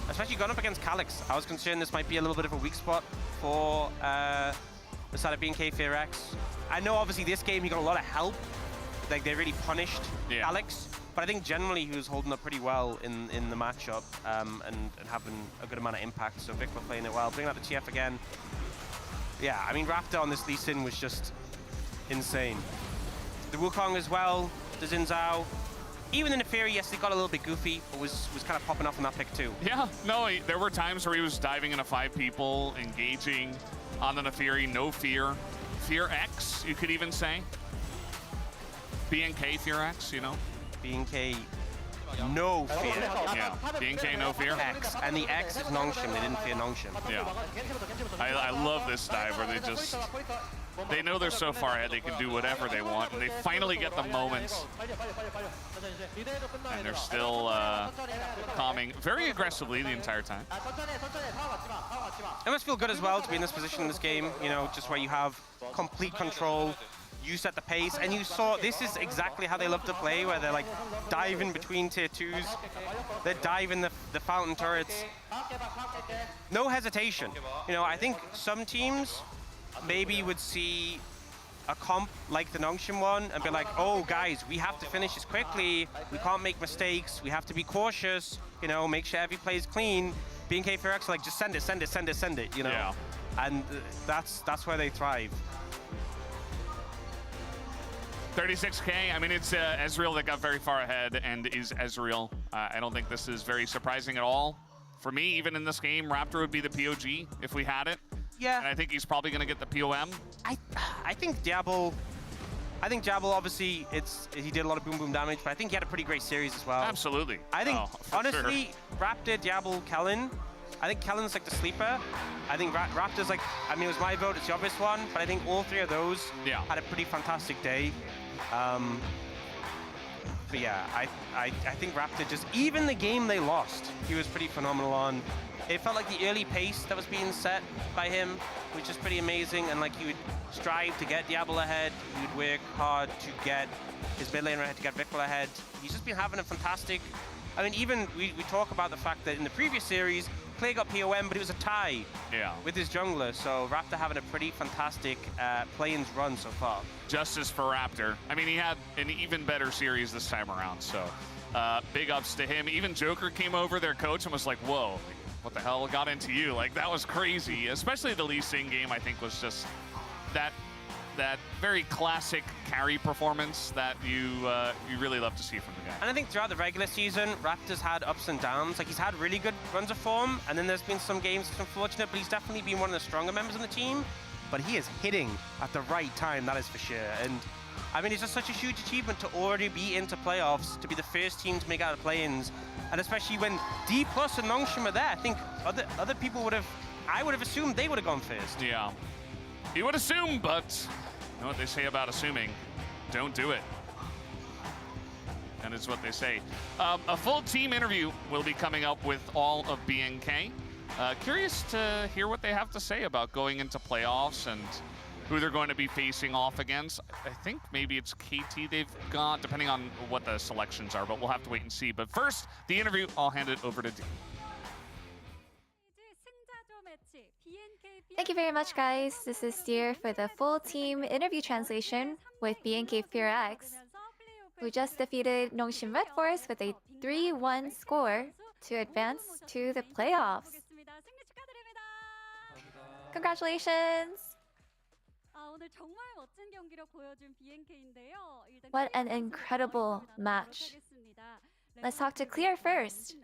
Speaker 1: Especially going up against Calyx. I was concerned this might be a little bit of a weak spot for the side of BNK VRX. I know, obviously, this game he got a lot of help. Like, they really punished Calyx. But I think generally he was holding up pretty well in the matchup and having a good amount of impact. So Vic were playing it well. Bringing out the TF again. Yeah, I mean, Raptor on this Lee Sin was just insane. The Wukong as well, the Xin Zhao. Even in the Fury, yes, they got a little bit goofy, but was kind of popping off in that pick too.
Speaker 2: Yeah, no, there were times where he was diving into 5 people, engaging on the Neferi, no fear. Fear X, you could even say. BNK Fear X, you know?
Speaker 1: BNK no fear.
Speaker 2: Yeah, BNK no fear.
Speaker 1: X, and the X is Nongshim, they didn't fear Nongshim.
Speaker 2: Yeah. I love this dive where they know they're so far ahead, they can do whatever they want, and they finally get the moments. And they're still calming very aggressively the entire time.
Speaker 1: It must feel good as well to be in this position in this game, you know, just where you have complete control. You set the pace, and you saw this is exactly how they love to play, where they're like diving between tier 2s, they're diving the fountain turrets. No hesitation. You know, I think some teams maybe would see a comp like the Nongshim one and be like, oh guys, we have to finish this quickly, we can't make mistakes, we have to be cautious, you know, make sure every play is clean. BNK VRX like, just send it, you know?
Speaker 2: Yeah.
Speaker 1: And that's where they thrive.
Speaker 2: 36K. I mean, it's Ezreal that got very far ahead and is Ezreal. I don't think this is very surprising at all. For me, even in this game, Raptor would be the POG if we had it.
Speaker 1: Yeah.
Speaker 2: And I think he's probably going to get the POM.
Speaker 1: I think Diablo. I think Diablo, obviously, he did a lot of boom damage, but I think he had a pretty great series as well.
Speaker 2: Absolutely.
Speaker 1: I think,
Speaker 2: sure.
Speaker 1: honestly, Raptor, Diablo, Kellen. I think Kellen's like the sleeper. I think Raptor's like, I mean, it was my vote, it's the obvious one, but I think all three of those had a pretty fantastic day. But yeah, I think Raptor just, even the game they lost, he was pretty phenomenal on. It felt like the early pace that was being set by him, which is pretty amazing, and like he would strive to get Diablo ahead, he would work hard to get his mid laner ahead, to get Viktor ahead. He's just been having a fantastic, I mean, even we talk about the fact that in the previous series, Clay got POM, but it was a tie with his jungler, so Raptor having a pretty fantastic play-ins run so far.
Speaker 2: Justice for Raptor. I mean, he had an even better series this time around, so big ups to him. Even Joker came over, their coach, and was like, whoa, what the hell got into you? Like, that was crazy. Especially the Lee Sin game, I think, was just that very classic carry performance that you really love to see from the guy.
Speaker 1: And I think throughout the regular season, Raptor's had ups and downs. Like, he's had really good runs of form, and then there's been some games that's unfortunate, but he's definitely been one of the stronger members of the team. But he is hitting at the right time, that is for sure. And I mean, it's just such a huge achievement to already be into playoffs, to be the first team to make out of play-ins, and especially when D+ and Nongshim are there. I think other people would have, I would have assumed they would have gone first.
Speaker 2: Yeah, you would assume, but you know what they say about assuming? Don't do it. That is what they say. A full team interview will be coming up with all of BNK. Curious to hear what they have to say about going into playoffs and who they're going to be facing off against. I think maybe it's KT they've got, depending on what the selections are, but we'll have to wait and see. But first, the interview, I'll hand it over to Dean.
Speaker 4: Thank you very much, guys. This is Deer for the full team interview translation with BNK FearX, who just defeated Nongshim Red Force with a 3-1 score to advance to the playoffs. Congratulations! What an incredible match. Let's talk to Clear first.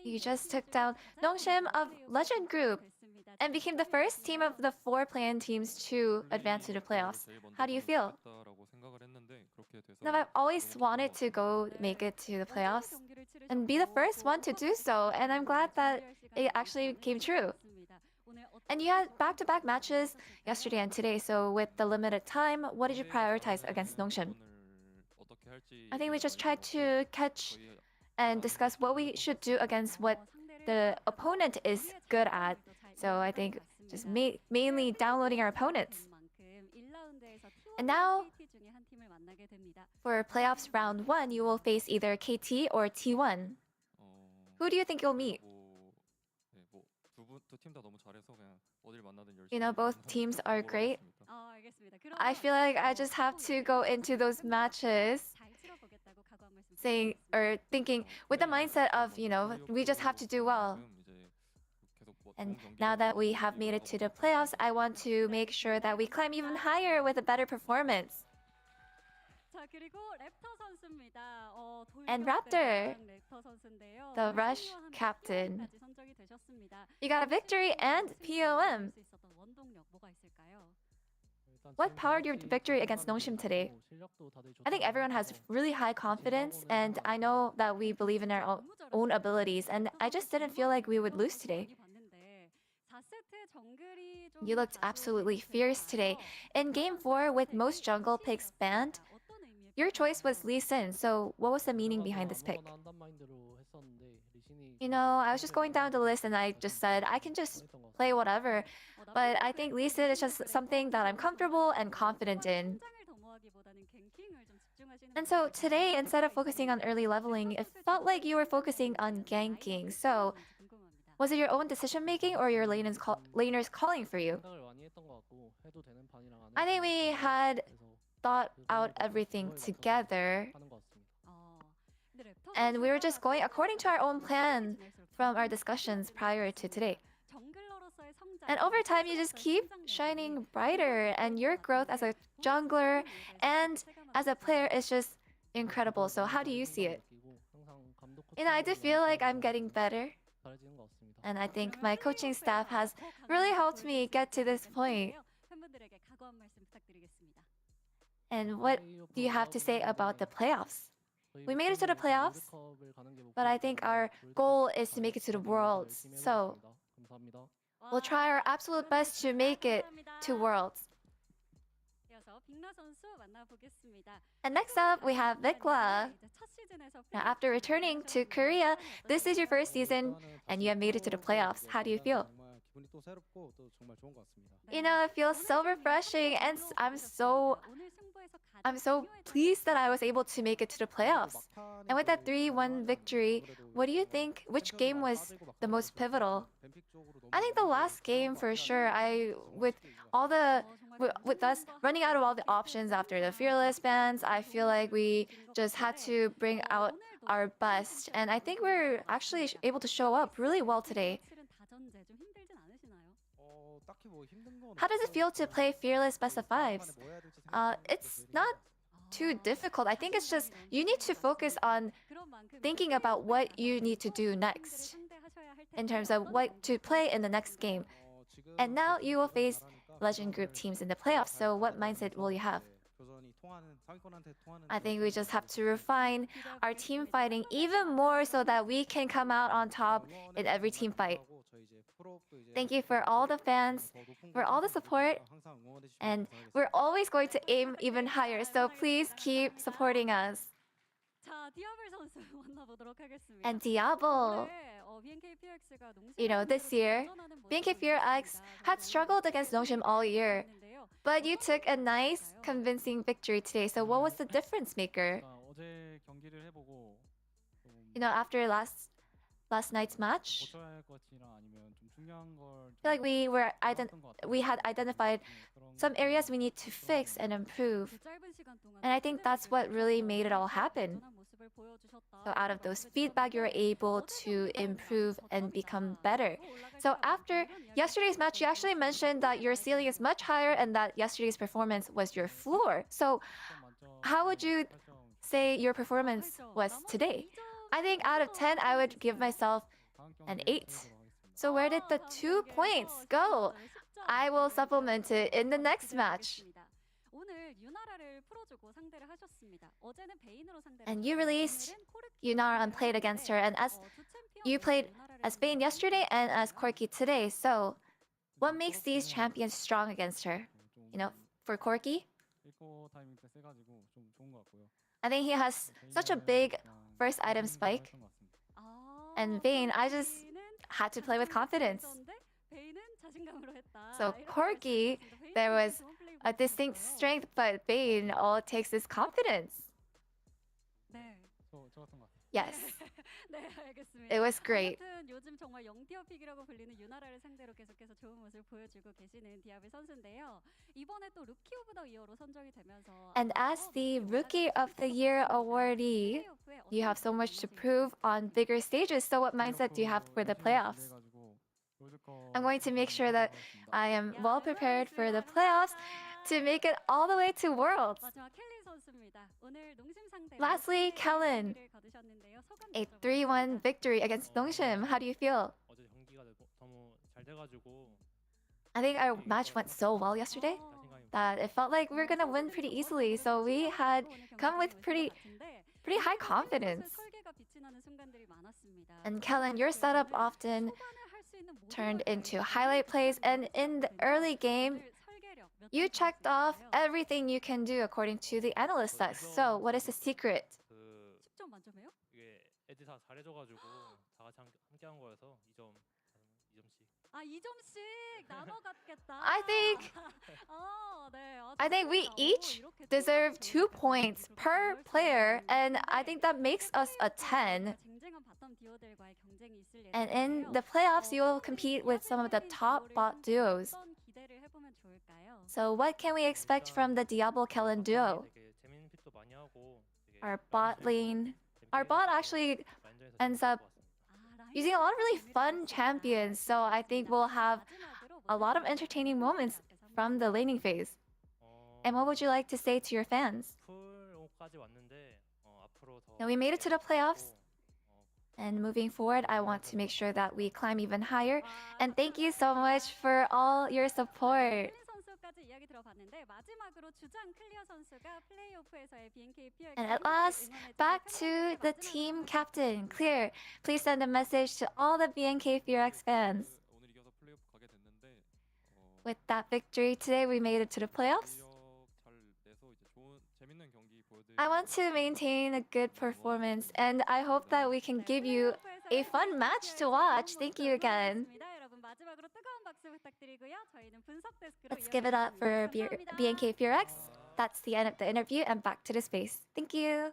Speaker 4: You just took down Nongshim of Legend Group and became the first team of the 4 play-in teams to advance to the playoffs. How do you feel? Now, I've always wanted to make it to the playoffs and be the first one to do so, and I'm glad that it actually came true. And you had back-to-back matches yesterday and today, so with the limited time, what did you prioritize against Nongshim? I think we just tried to catch and discuss what we should do against what the opponent is good at. So I think just mainly downloading our opponents. And now, for playoffs round 1, you will face either KT or T1. Who do you think you'll meet? You know, both teams are great. I feel like I just have to go into those matches thinking with the mindset of, you know, we just have to do well. And now that we have made it to the playoffs, I want to make sure that we climb even higher with a better performance. And Raptor, the Rush captain. You got a victory and POM. What powered your victory against Nongshim today? I think everyone has really high confidence, and I know that we believe in our own abilities, and I just didn't feel like we would lose today. You looked absolutely fierce today. In Game 4, with most jungle picks banned, your choice was Lee Sin, so what was the meaning behind this pick? You know, I was just going down the list and I just said, I can just play whatever, but I think Lee Sin is just something that I'm comfortable and confident in. And so today, instead of focusing on early leveling, it felt like you were focusing on ganking. So was it your own decision-making or your laners calling for you? I think we had thought out everything together, and we were just going according to our own plan from our discussions prior to today. And over time, you just keep shining brighter, and your growth as a jungler and as a player is just incredible. So, how do you see it? I do feel like I'm getting better, and I think my coaching staff has really helped me get to this point. And what do you have to say about the playoffs? We made it to the playoffs, but I think our goal is to make it to the Worlds. So we'll try our absolute best to make it to Worlds. And next up, we have Vikla. Now, after returning to Korea, this is your first season and you have made it to the playoffs. How do you feel? It feels so refreshing, and I'm so pleased that I was able to make it to the playoffs. And with that 3-1 victory, what do you think? Which game was the most pivotal? I think the last game for sure. With us running out of all the options after the Fearless bans, I feel like we just had to bring out our best. And I think we're actually able to show up really well today. How does it feel to play Fearless Best of Fives? It's not too difficult. I think it's just you need to focus on thinking about what you need to do next in terms of what to play in the next game. And now you will face Legend Group teams in the playoffs. So what mindset will you have? I think we just have to refine our team fighting even more so that we can come out on top in every team fight. Thank you for all the fans, for all the support, and we're always going to aim even higher, so please keep supporting us. And Diablo, this year, BNK had struggled against Nongshim all year, but you took a nice, convincing victory today. So what was the difference maker? After last night's match, I feel like we had identified some areas we need to fix and improve. And I think that's what really made it all happen. So out of those feedback, you're able to improve and become better. So after yesterday's match, you actually mentioned that your ceiling is much higher and that yesterday's performance was your floor. So how would you say your performance was today? I think out of 10, I would give myself an 8. So where did the 2 points go? I will supplement it in the next match. And you released Yunara and played against her, and as you played as Vayne yesterday and as Corky today. So what makes these champions strong against her? For Corky, I think he has such a big first item spike. And Vayne, I just had to play with confidence. So Corky, there was a distinct strength, but Vayne, all it takes is confidence. Yes. It was great. And as the Rookie of the Year awardee, you have so much to prove on bigger stages. So what mindset do you have for the playoffs? I'm going to make sure that I am well prepared for the playoffs to make it all the way to Worlds. Lastly, Kellen, a 3-1 victory against Nongshim. How do you feel? I think our match went so well yesterday that it felt like we were going to win pretty easily. So we had come with pretty high confidence. And Kellen, your setup often turned into highlight plays, and in the early game, you checked off everything you can do according to the analyst list. So what is the secret? I think we each deserve 2 points per player, and I think that makes us a 10. And in the playoffs, you will compete with some of the top bot duos. So what can we expect from the Diablo-Kellen duo? Our bot actually ends up using a lot of really fun champions, so I think we'll have a lot of entertaining moments from the laning phase. And what would you like to say to your fans? Now we made it to the playoffs. And moving forward, I want to make sure that we climb even higher. And thank you so much for all your support. And at last, back to the team captain, Clear. Please send a message to all the BNK FearX fans. With that victory today, we made it to the playoffs. I want to maintain a good performance, and I hope that we can give you a fun match to watch. Thank you again. Let's give it up for BNK FearX. That's the end of the interview, and back to the space. Thank you.